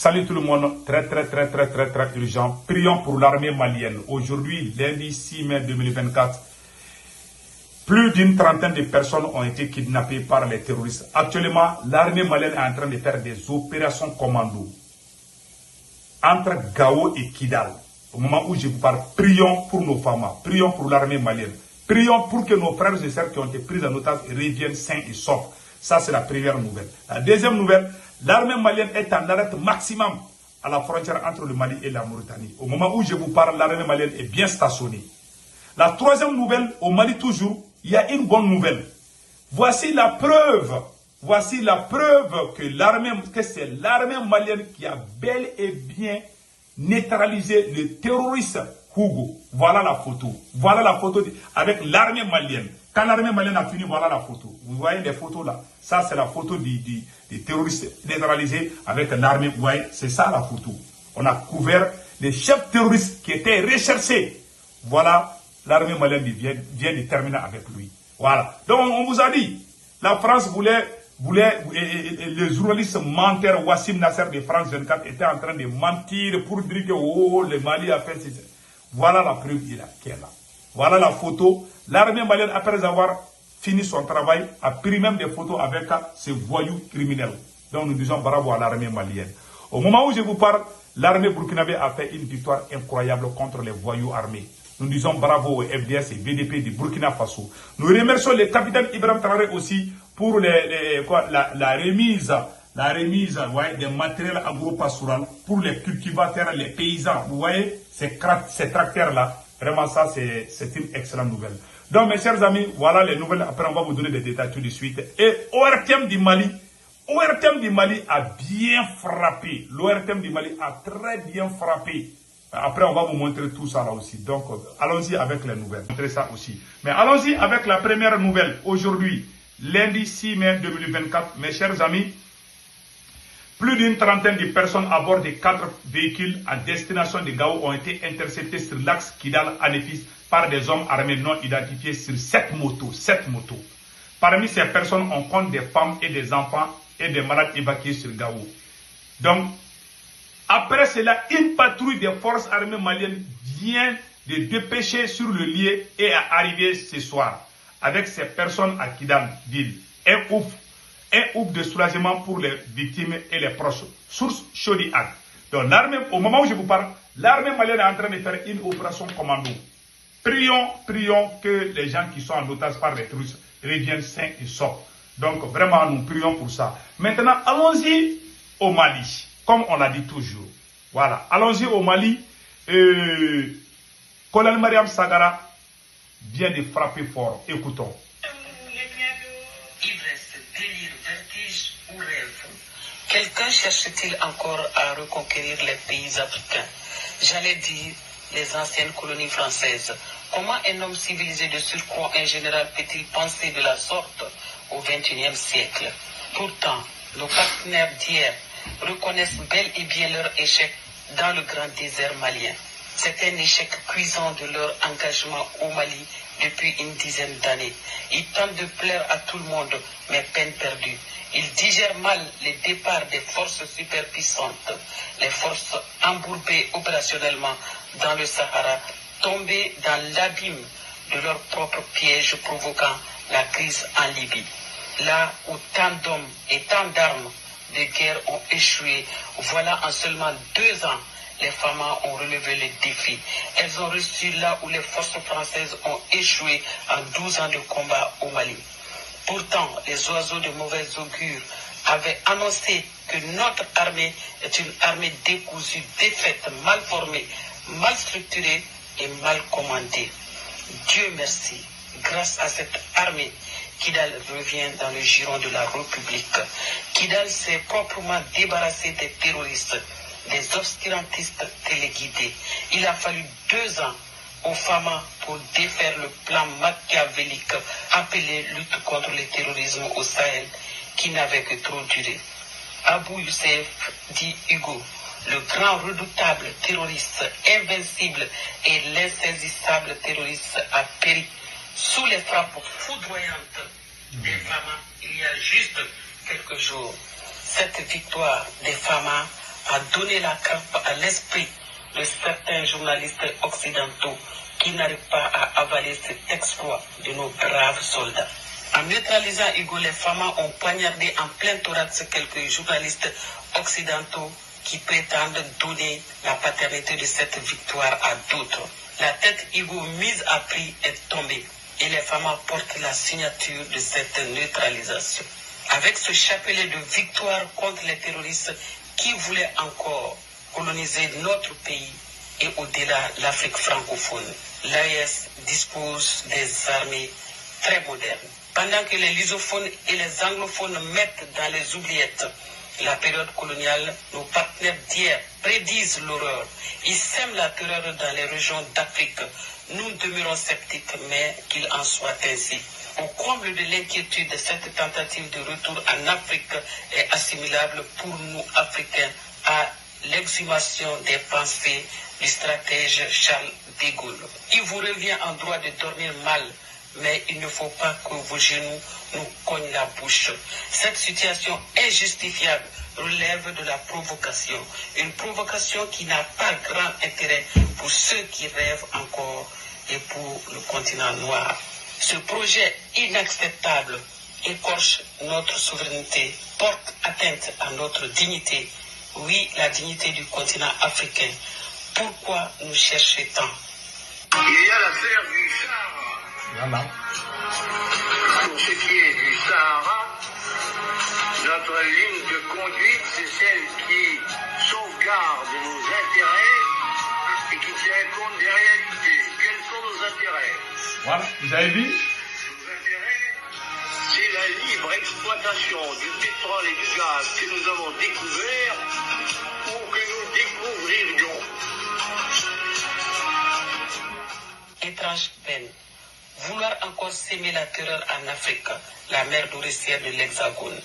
Salut tout le monde, très urgent. Prions pour l'armée malienne. Aujourd'hui, lundi 6 mai 2024, plus d'une trentaine de personnes ont été kidnappées par les terroristes. Actuellement, l'armée malienne est en train de faire des opérations commando entre Gao et Kidal. Au moment où je vous parle, prions pour nos femmes, prions pour l'armée malienne. Prions pour que nos frères et sœurs qui ont été pris en otage reviennent sains et saufs. Ça, c'est la première nouvelle. La deuxième nouvelle, l'armée malienne est en alerte maximum à la frontière entre le Mali et la Mauritanie. Au moment où je vous parle, l'armée malienne est bien stationnée. La troisième nouvelle, au Mali toujours, il y a une bonne nouvelle. Voici la preuve que c'est l'armée malienne qui a bel et bien neutralisé le terroriste Hugo. Voilà la photo. Voilà la photo avec l'armée malienne. Quand l'armée malienne a fini, voilà la photo. Vous voyez les photos là. Ça, c'est la photo des terroristes neutralisés avec l'armée. Vous voyez, c'est ça la photo. On a couvert les chefs terroristes qui étaient recherchés. Voilà, l'armée malienne vient de terminer avec lui. Voilà. Donc, on vous a dit, la France voulait les journalistes menteurs, Wassim Nasser de France 24 était en train de mentir pour dire que le Mali a fait ceci. Voilà la preuve qui est là. Voilà la photo. L'armée malienne, après avoir fini son travail, a pris même des photos avec ces voyous criminels. Donc nous disons bravo à l'armée malienne. Au moment où je vous parle, l'armée burkinabé a fait une victoire incroyable contre les voyous armés. Nous disons bravo au FDS et BDP de Burkina Faso. Nous remercions le capitaine Ibrahim Traoré aussi pour la remise des matériels agro-pastoraux pour les cultivateurs, les paysans. Vous voyez, ces tracteurs-là, vraiment ça, c'est une excellente nouvelle. Donc mes chers amis, voilà les nouvelles. Après, on va vous donner des détails tout de suite. Et ORTM du Mali a bien frappé. L'ORTM du Mali a très bien frappé. Après, on va vous montrer tout ça là aussi. Donc, allons-y avec les nouvelles. Montrer ça aussi. Mais allons-y avec la première nouvelle. Aujourd'hui, lundi 6 mai 2024, mes chers amis, plus d'une trentaine de personnes à bord de 4 véhicules à destination de Gao ont été interceptées sur l'axe Kidal-Anefis par des hommes armés non identifiés sur 7 motos. Parmi ces personnes, on compte des femmes et des enfants et des malades évacués sur Gao. Donc, après cela, une patrouille des forces armées maliennes vient de dépêcher sur le lieu et est arrivée ce soir avec ces personnes à Kidal-Ville. Un ouf de soulagement pour les victimes et les proches. Source Chaudiac. Donc l'armée, au moment où je vous parle, l'armée malienne est en train de faire une opération commando. Prions que les gens qui sont en otage par les terroristes reviennent sains et saufs. Donc vraiment, nous prions pour ça. Maintenant, allons-y au Mali, comme on l'a dit toujours. Voilà, allons-y au Mali. Colonel Mariam Sagara vient de frapper fort. Écoutons. Quelqu'un cherche-t-il encore à reconquérir les pays africains? J'allais dire les anciennes colonies françaises. Comment un homme civilisé de surcroît, un général, peut-il penser de la sorte au XXIe siècle? Pourtant, nos partenaires d'hier reconnaissent bel et bien leur échec dans le grand désert malien. C'est un échec cuisant de leur engagement au Mali depuis une dizaine d'années. Ils tentent de plaire à tout le monde, mais peine perdue. Ils digèrent mal les départs des forces superpuissantes, les forces embourbées opérationnellement dans le Sahara, tombées dans l'abîme de leur propre piège provoquant la crise en Libye. Là où tant d'hommes et tant d'armes de guerre ont échoué, voilà en seulement 2 ans, les femmes ont relevé le défi. Elles ont reçu là où les forces françaises ont échoué en 12 ans de combat au Mali. Pourtant, les oiseaux de mauvais augure avaient annoncé que notre armée est une armée décousue, défaite, mal formée, mal structurée et mal commandée. Dieu merci, grâce à cette armée, Kidal revient dans le giron de la République. Kidal s'est proprement débarrassé des terroristes, des obscurantistes téléguidés. Il a fallu 2 ans aux femmes pour défaire le plan machiavélique appelé lutte contre le terrorisme au Sahel qui n'avait que trop duré. Abou Youssef, dit Hugo, le grand redoutable terroriste invincible et l'insaisissable terroriste a péri sous les frappes foudroyantes des femmes il y a juste quelques jours. Cette victoire des femmes a donné la crampe à l'esprit de certains journalistes occidentaux qui n'arrivent pas à avaler cet exploit de nos braves soldats. En neutralisant Hugo, les Famas ont poignardé en plein thorax quelques journalistes occidentaux qui prétendent donner la paternité de cette victoire à d'autres. La tête Hugo mise à prix est tombée et les Famas portent la signature de cette neutralisation. Avec ce chapelet de victoire contre les terroristes qui voulaient encore coloniser notre pays et au-delà l'Afrique francophone, l'AES dispose des armées très modernes. Pendant que les lusophones et les anglophones mettent dans les oubliettes la période coloniale, nos partenaires d'hier prédisent l'horreur. Ils sèment la terreur dans les régions d'Afrique. Nous demeurons sceptiques, mais qu'il en soit ainsi. Au comble de l'inquiétude, cette tentative de retour en Afrique est assimilable pour nous, Africains, à l'exhumation des pensées du stratège Charles de Gaulle. Il vous revient en droit de dormir mal, mais il ne faut pas que vos genoux nous cognent la bouche. Cette situation injustifiable relève de la provocation. Une provocation qui n'a pas grand intérêt pour ceux qui rêvent encore et pour le continent noir. Ce projet inacceptable écorche notre souveraineté, porte atteinte à notre dignité. Oui, la dignité du continent africain. Pourquoi nous chercher tant? Il y a l'affaire du Sahara. Voilà. Pour ce qui est du Sahara, notre ligne de conduite, c'est celle qui sauvegarde nos intérêts et qui tient compte des réalités. Quels sont nos intérêts? Voilà, vous avez vu? Nos intérêts, c'est la libre exploitation du pétrole et du gaz que nous avons découvert ou que nous découvririons. Étrange peine. Vouloir encore s'aimer la terreur en Afrique, la mer nourricière de l'Hexagone.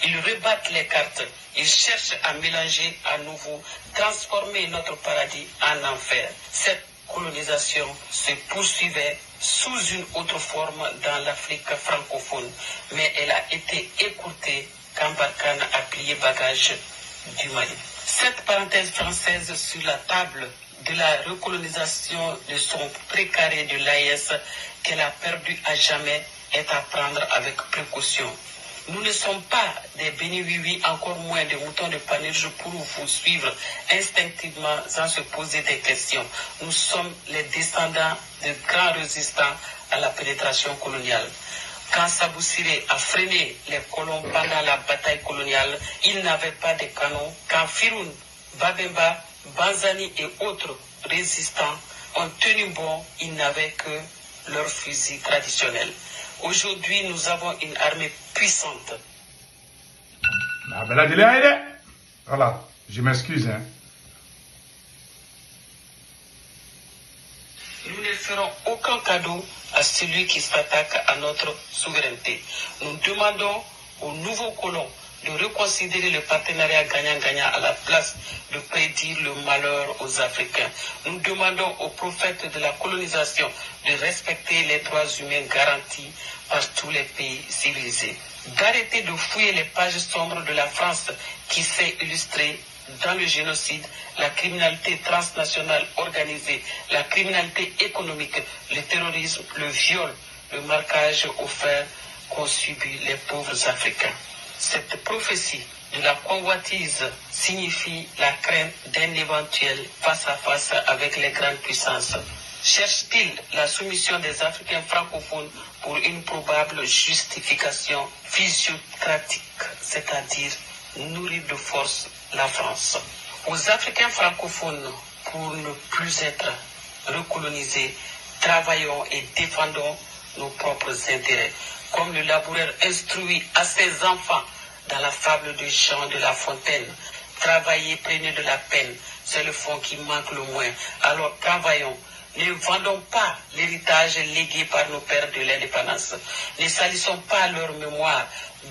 Ils rebattent les cartes, ils cherchent à mélanger à nouveau, transformer notre paradis en enfer. Cette colonisation se poursuivait sous une autre forme dans l'Afrique francophone, mais elle a été écourtée quand Barkhane a plié bagage du Mali. Cette parenthèse française sur la table de la recolonisation de son précaré de l'AES qu'elle a perdu à jamais est à prendre avec précaution. Nous ne sommes pas des béni-oui-oui, encore moins des moutons de Panurge pour vous suivre instinctivement sans se poser des questions. Nous sommes les descendants de grands résistants à la pénétration coloniale. Quand Sabou Siré a freiné les colons pendant la bataille coloniale, il n'avait pas de canons. Quand Firoun, Babemba, Banzani et autres résistants ont tenu bon, ils n'avaient que leurs fusils traditionnels. Aujourd'hui, nous avons une armée puissante. Voilà, je m'excuse. Nous ne ferons aucun cadeau à celui qui s'attaque à notre souveraineté. Nous demandons aux nouveaux colons de reconsidérer le partenariat gagnant-gagnant à la place de prédire le malheur aux Africains. Nous demandons aux prophètes de la colonisation de respecter les droits humains garantis par tous les pays civilisés. D'arrêter de fouiller les pages sombres de la France qui s'est illustrée dans le génocide, la criminalité transnationale organisée, la criminalité économique, le terrorisme, le viol, le marquage au fer qu'ont subi les pauvres Africains. Cette prophétie de la convoitise signifie la crainte d'un éventuel face-à-face avec les grandes puissances. Cherche-t-il la soumission des Africains francophones pour une probable justification physiocratique, c'est-à-dire nourrir de force la France? Aux Africains francophones, pour ne plus être recolonisés, travaillons et défendons nos propres intérêts. Comme le laboureur instruit à ses enfants dans la fable de Jean de La Fontaine. Travaillez, prenez de la peine, c'est le fond qui manque le moins. Alors travaillons, ne vendons pas l'héritage légué par nos pères de l'indépendance. Ne salissons pas leur mémoire.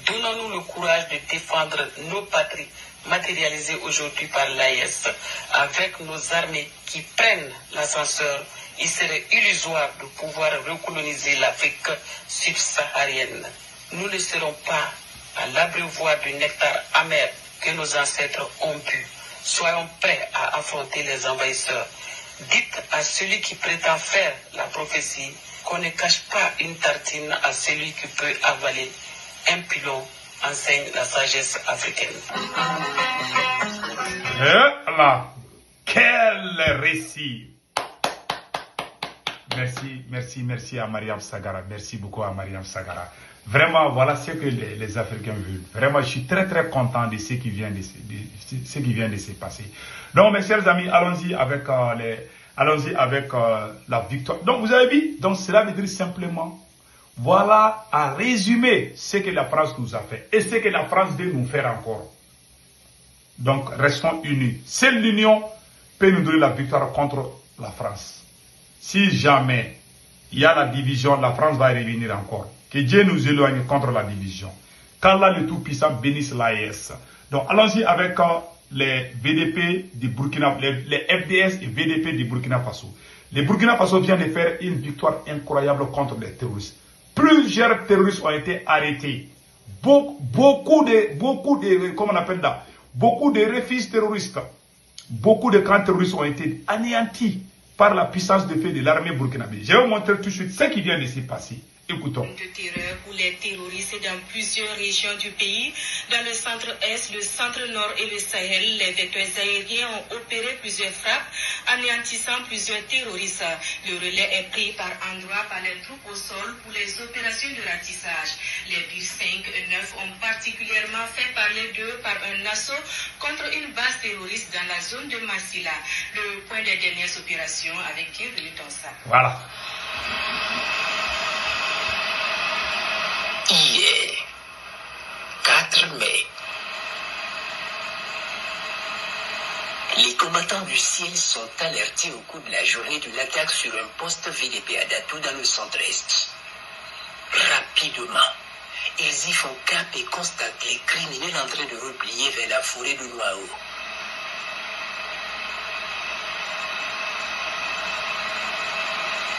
Donnons-nous le courage de défendre nos patries, matérialisées aujourd'hui par l'AES. Avec nos armées qui prennent l'ascenseur, il serait illusoire de pouvoir recoloniser l'Afrique subsaharienne. Nous ne serons pas à l'abreuvoir du nectar amer que nos ancêtres ont bu. Soyons prêts à affronter les envahisseurs. Dites à celui qui prétend faire la prophétie qu'on ne cache pas une tartine à celui qui peut avaler un pilon, enseigne la sagesse africaine. Et là, quel récit! Merci à Mariam Sagara. Merci beaucoup à Mariam Sagara. Vraiment, voilà ce que les Africains veulent. Vraiment, je suis très content de ce qui vient de se passer. Donc, mes chers amis, allons-y avec la victoire. Donc, vous avez vu, donc cela veut dire simplement, voilà à résumer ce que la France nous a fait et ce que la France veut nous faire encore. Donc, restons unis. Seule l'union peut nous donner la victoire contre la France. Si jamais il y a la division, la France va revenir encore. Que Dieu nous éloigne contre la division. Qu'Allah le Tout-Puissant bénisse l'AES. Donc allons-y avec les VDP du Burkina, les FDS et VDP du Burkina Faso. Les Burkina Faso vient de faire une victoire incroyable contre les terroristes. Plusieurs terroristes ont été arrêtés. Beaucoup de réfugiés terroristes, beaucoup de camps terroristes ont été anéantis par la puissance de feu de l'armée burkinabé. Je vais vous montrer tout de suite ce qui vient de se passer. Écoutons. De terreur pour les terroristes dans plusieurs régions du pays. Dans le centre-est, le centre-nord et le Sahel, les vecteurs aériens ont opéré plusieurs frappes, anéantissant plusieurs terroristes. Le relais est pris par endroits par les troupes au sol pour les opérations de ratissage. Les BIR 5 et 9 ont particulièrement fait parler d'eux par un assaut contre une base terroriste dans la zone de Massila. Le point des dernières opérations avec bienvenue dans ça. Voilà. Hier, 4 mai, les combattants du ciel sont alertés au cours de la journée d'une attaque sur un poste VDP à Datou dans le centre-est. Rapidement, ils y font cap et constatent les criminels en train de replier vers la forêt de Noao.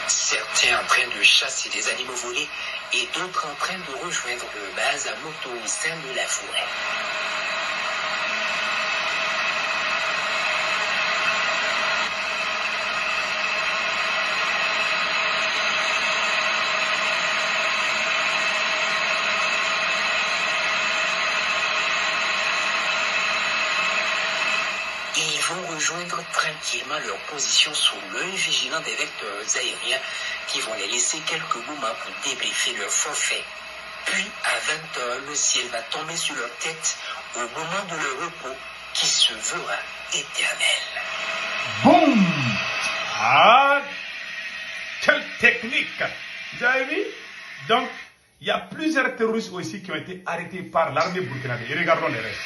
Certains en train de chasser des animaux volés et d'autres en train de rejoindre leur base à moto au sein de la forêt. Ils vont rejoindre tranquillement leur position sous l'œil vigilant des vecteurs aériens qui vont les laisser quelques moments pour débriefer leur forfait. Puis, à 20h, le ciel va tomber sur leur tête au moment de leur repos qui se verra éternel. Boum! Ah! Quelle technique! Vous avez vu? Donc, il y a plusieurs terroristes aussi qui ont été arrêtés par l'armée burkinabé. Et regardons les restes.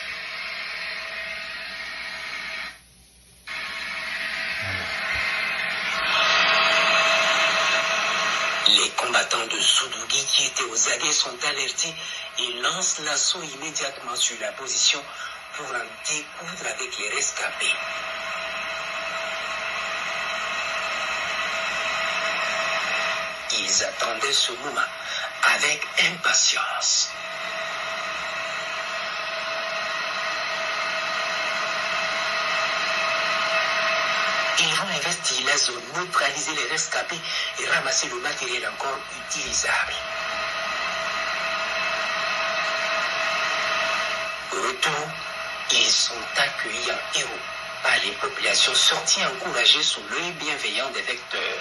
Les combattants de Soudougui qui étaient aux aguets sont alertés et lancent l'assaut immédiatement sur la position pour en découdre avec les rescapés. Ils attendaient ce moment avec impatience. Ils vont investir la zone, neutraliser les rescapés et ramasser le matériel encore utilisable. Au retour, ils sont accueillis en héros par les populations sorties encouragées sous l'œil bienveillant des vecteurs.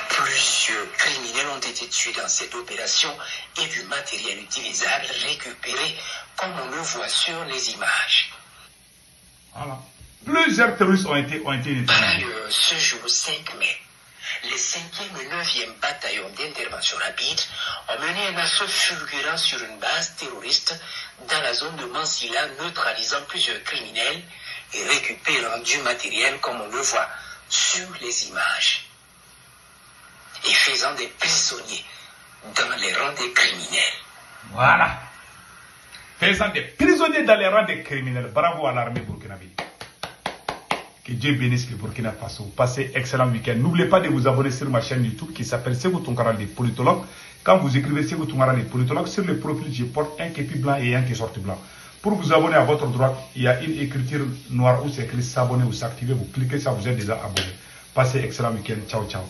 Plusieurs criminels ont été tués dans cette opération et du matériel utilisable récupéré comme on le voit sur les images. Voilà. Plusieurs terroristes ont été neutralisés. Ce jour 5 mai, les 5e et 9e bataillons d'intervention rapide ont mené un assaut fulgurant sur une base terroriste dans la zone de Mansilla, neutralisant plusieurs criminels et récupérant du matériel comme on le voit sur les images. Et faisant des prisonniers dans les rangs des criminels. Voilà. Faisant des prisonniers dans les rangs des criminels. Bravo à l'armée burkinabé. Que Dieu bénisse le Burkina Faso. Passez excellent week-end. N'oubliez pas de vous abonner sur ma chaîne YouTube qui s'appelle Sekou Tounkara les politologues. Quand vous écrivez Sekou Tounkara les politologues, sur le profil, je porte un képi blanc et un qui sort blanc. Pour vous abonner à votre droite, il y a une écriture noire où c'est écrit s'abonner ou s'activer. Vous cliquez ça, vous êtes déjà abonné. Passez excellent week-end. Ciao, ciao.